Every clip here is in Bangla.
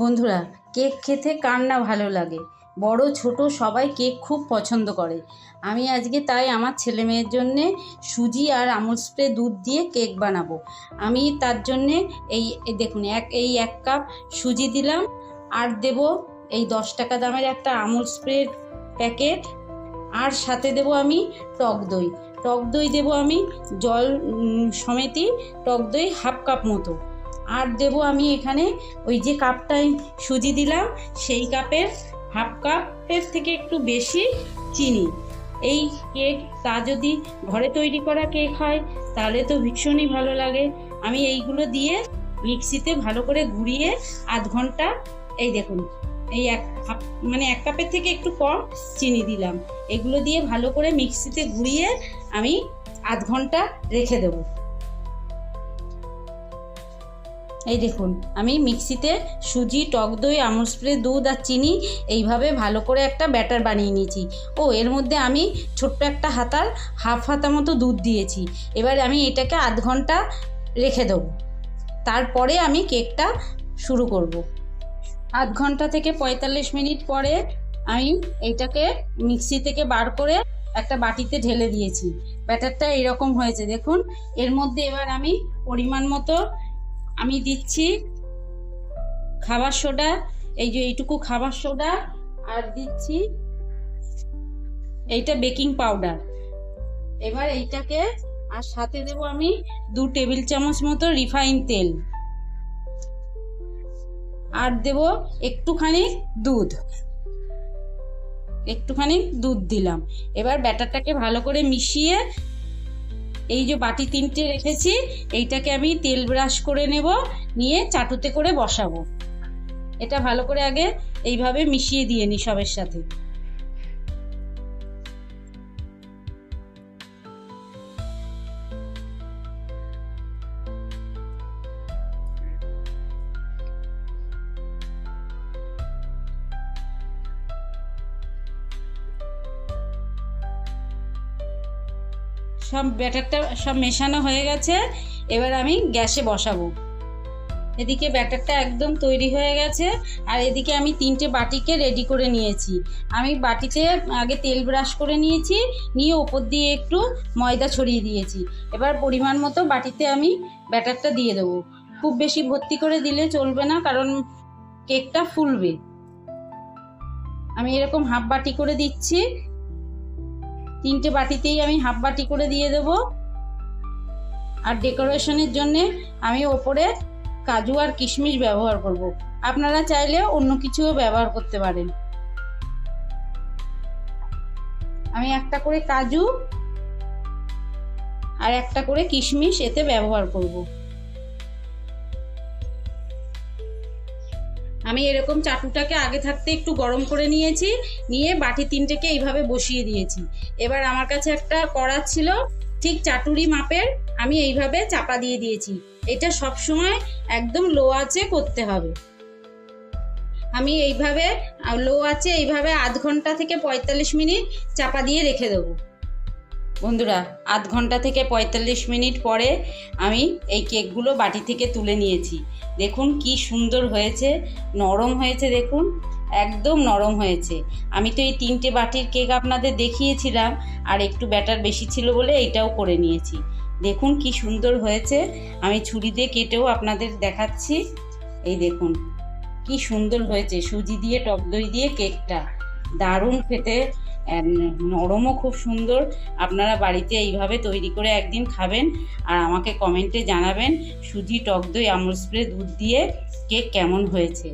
বন্ধুরা, কেক খেতে কার না ভালো লাগে। বড় ছোট সবাই কেক খুব পছন্দ করে। আমি আজকে তাই আমার ছেলে মেয়ের জন্যে সুজি আর আমুল স্প্রে দুধ দিয়ে কেক বানাবো। আমি তার জন্যে এই দেখুন এক কাপ সুজি দিলাম, আর দেব এই 10 টাকা দামের একটা আমুল স্প্রের প্যাকেট, আর সাথে দেব আমি টক দই। টক দই দেব আমি জল সমেতই টক দই হাফ কাপ মতো। আর দেব আমি এখানে ওই যে কাপটায় সুজি দিলাম সেই কাপের হাফ কাপের থেকে একটু বেশি চিনি। এই কেক যদি ঘরে তৈরি করা কেক হয় তাহলে তো ভীষণই ভালো লাগে। আমি এইগুলো দিয়ে মিক্সিতে ভালো করে ঘুরিয়ে আধ ঘন্টা, এই দেখুন এই এক কাপের থেকে একটু কম চিনি দিলাম, এগুলো দিয়ে ভালো করে মিক্সিতে ঘুরিয়ে আমি আধ ঘন্টা রেখে দেবো। এই দেখুন আমি মিক্সিতে সুজি, টক দই, আমুল স্প্রে, দুধ আর চিনি এইভাবে ভালো করে একটা ব্যাটার বানিয়ে নিয়েছি। এর মধ্যে আমি ছোট্ট একটা হাফ হাতা মতো দুধ দিয়েছি। এবার আমি এটাকে আধ ঘন্টা রেখে দেবো, তারপরে আমি কেকটা শুরু করব। আধ ঘন্টা থেকে 45 মিনিট পরে আমি এইটাকে মিক্সি থেকে বার করে একটা বাটিতে ঢেলে দিয়েছি। ব্যাটারটা এরকম হয়েছে দেখুন। এর মধ্যে এবার আমি পরিমাণ মতো আমি দিচ্ছি খাবার সোডা, এইটুকু খাবার সোডা, আর দিচ্ছি এইটা বেকিং পাউডার। এবার এইটাকে আর সাথে দেব আমি 2 টেবিল চামচ মতো রিফাইন তেল, আর দেব একটুখানি দুধ দিলাম। এবার ব্যাটারটাকে ভালো করে মিশিয়ে এই যে বাটি 3টে রেখেছি এইটাকে আমি তেল ব্রাশ করে নেব, নিয়ে চাটুতে করে বসাবো। এটা ভালো করে আগে এইভাবে মিশিয়ে দিয়ে নি সবের সাথে। সব ব্যাটারটা সব মেশানো হয়ে গেছে। এবার আমি গ্যাসে বসাবো। এদিকে ব্যাটারটা একদম তৈরি হয়ে গেছে, আর এদিকে আমি 3টে বাটিকে রেডি করে নিয়েছি। আমি বাটিতে আগে তেল ব্রাশ করে নিয়েছি, নিয়ে ওপর দিয়ে একটু ময়দা ছড়িয়ে দিয়েছি। এবার পরিমাণ মতো বাটিতে আমি ব্যাটারটা দিয়ে দেবো। খুব বেশি ভর্তি করে দিলে চলবে না, কারণ কেকটা ফুলবে। আমি এরকম হাফ বাটি করে দিচ্ছি। 3টে বাটিতেই আমি হাফ বাটি করে দিয়ে দেব। আর ডেকোরেশনের জন্য আমি ওপরে কাজু আর কিশমিশ ব্যবহার করব। আপনারা চাইলে অন্য কিছুও ব্যবহার করতে পারেন। আমি একটা করে কাজু আর একটা করে কিশমিশ এতে ব্যবহার করব। আমি এরকম চাটুটাকে আগে থাকতে একটু গরম করে নিয়েছি, নিয়ে বাটি 3টেকে এইভাবে বসিয়ে দিয়েছি। এবার আমার কাছে একটা কড়া ছিল ঠিক চাটুরি মাপের, আমি এইভাবে চাপা দিয়ে দিয়েছি। এটা সব সময় একদম লো আঁচে করতে হবে। আমি এইভাবে লো আঁচে এইভাবে আধ ঘন্টা থেকে 45 মিনিট চাপা দিয়ে রেখে দেবো। বন্ধুরা, আধ ঘন্টা থেকে 45 মিনিট পরে আমি এই কেকগুলো বাটি থেকে তুলে নিয়েছি। দেখুন কি সুন্দর হয়েছে, নরম হয়েছে, দেখুন একদম নরম হয়েছে। আমি তো এই 3টে বাটির কেক আপনাদের দেখিয়েছিলাম, আর একটু ব্যাটার বেশি ছিল বলে এইটাও করে নিয়েছি। দেখুন কি সুন্দর হয়েছে। আমি ছুরি দিয়ে কেটেও আপনাদের দেখাচ্ছি। এই দেখুন কি সুন্দর হয়েছে, সুজি দিয়ে টক দই দিয়ে কেকটা দারুণ খেতে, নরমও খুব সুন্দর। আপনারা বাড়িতে এইভাবে তৈরি করে একদিন খাবেন, আর আমাকে কমেন্টে জানাবেন সুজি, টক দই, আমুল স্প্রে, দুধ দিয়ে কেক কেমন হয়েছে।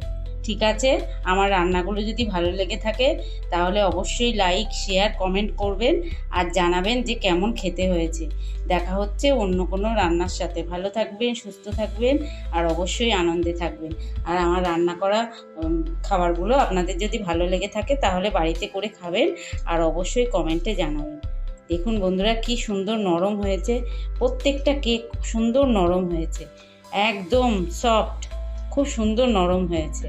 ঠিক আছে, আমার রান্নাগুলো যদি ভালো লেগে থাকে তাহলে অবশ্যই লাইক, শেয়ার, কমেন্ট করবেন, আর জানাবেন যে কেমন খেতে হয়েছে। দেখা হচ্ছে অন্য কোনো রান্নার সাথে। ভালো থাকবেন, সুস্থ থাকবেন, আর অবশ্যই আনন্দে থাকবেন। আর আমার রান্না করা খাবারগুলো আপনাদের যদি ভালো লেগে থাকে তাহলে বাড়িতে করে খাবেন, আর অবশ্যই কমেন্টে জানাবেন। দেখুন বন্ধুরা কি সুন্দর নরম হয়েছে, প্রত্যেকটা কেক সুন্দর নরম হয়েছে, একদম সফট, খুব সুন্দর নরম হয়েছে।